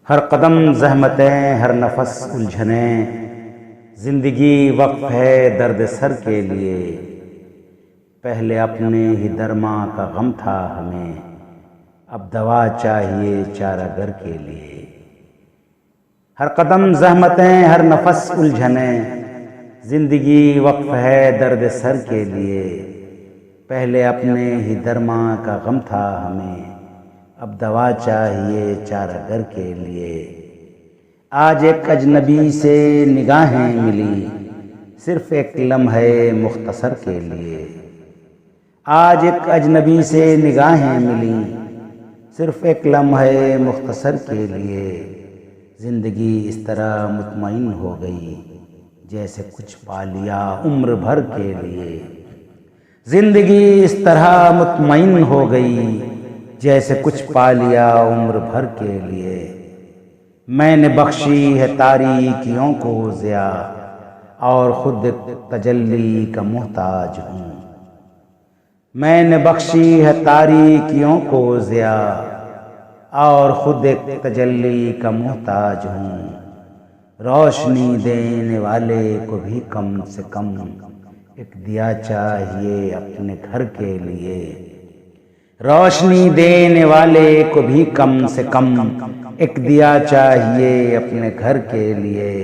हर कदम ज़हमतें, हर नफस उलझनें, ज़िंदगी वक्फ है दर्द सर के लिए। पहले अपने ही दरमा का गम था हमें, अब दवा चाहिए चारागर के लिए। हर कदम ज़हमतें, हर नफस उलझनें, ज़िंदगी वक्फ है दर्द सर के लिए। पहले अपने ही दरमा का गम था हमें, अब दवा चाहिए चारागर के लिए। आज एक अजनबी से निगाहें मिली, सिर्फ एक लम्हे मुख्तसर के लिए। आज एक अजनबी से निगाहें मिली, सिर्फ एक लम्हे मुख्तसर के लिए। ज़िंदगी इस तरह मुतमईन हो गई, जैसे कुछ पा लिया उम्र भर के लिए। ज़िंदगी इस तरह मुतमईन हो गई, जैसे कुछ पा लिया उम्र भर के लिए। मैंने बख्शी है तारीकियों को ज़िया, और खुद तजल्ली का मोहताज हूँ। मैंने बख्शी है तारीकियों को ज़िया, और खुद एक तजल्ली का मोहताज हूँ। रोशनी देने वाले को भी कम से कम एक दिया चाहिए अपने घर के लिए। रोशनी देने वाले को भी कम से कम एक दिया चाहिए अपने घर के लिए।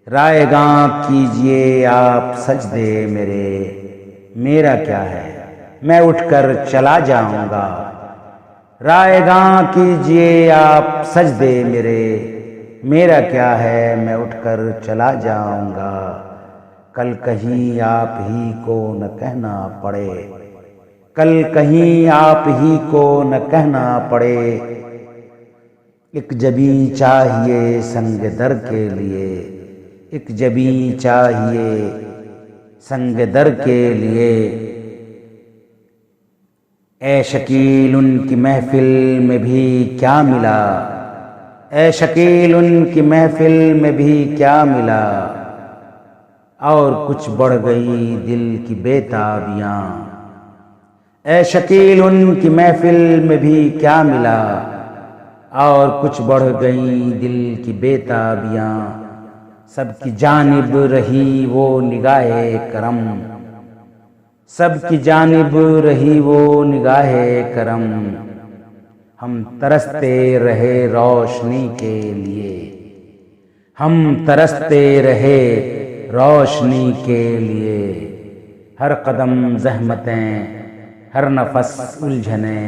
रायगां कीजिए आप सजदे मेरे, मेरा क्या है मैं उठकर चला जाऊंगा। रायगां कीजिए आप सजदे मेरे, मेरा क्या है मैं उठकर चला जाऊंगा। कल कहीं आप ही को न कहना पड़े, कल कहीं आप ही को न कहना पड़े। एक जबी चाहिए संग दर के लिए, एक जबी चाहिए संग दर के लिए। ए शकील उनकी महफिल में भी क्या मिला, ए शकील उनकी महफिल में भी क्या मिला। और कुछ बढ़ गई दिल की बेताबियां, ए शकील उनकी महफिल में भी क्या मिला। और कुछ बढ़ गई दिल की बेताबियां, सबकी जानिब रही वो निगाहे करम, सबकी जानिब रही वो निगाहे करम। हम तरसते रहे रोशनी के लिए, हम तरसते रहे रोशनी के लिए। हर कदम ज़हमतें, हर नफस उलझने,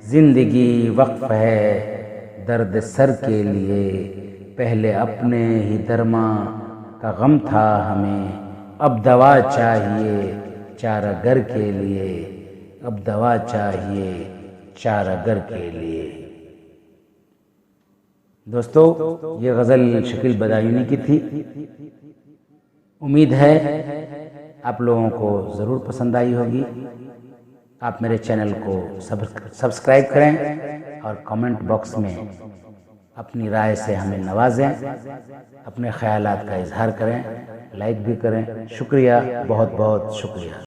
ज़िंदगी वक्फ है दर्द सर के लिए। पहले अपने ही दरमा का गम था हमें, अब दवा चाहिए चारागर के लिए, अब दवा चाहिए चारागर के लिए। दोस्तों, ये गज़ल शकील बदायूनी की थी। उम्मीद है आप लोगों को ज़रूर पसंद आई होगी। आप मेरे चैनल को सब्सक्राइब करें और कमेंट बॉक्स में अपनी राय से हमें नवाजें, अपने ख्यालात का इजहार करें, लाइक भी करें। शुक्रिया, बहुत बहुत शुक्रिया।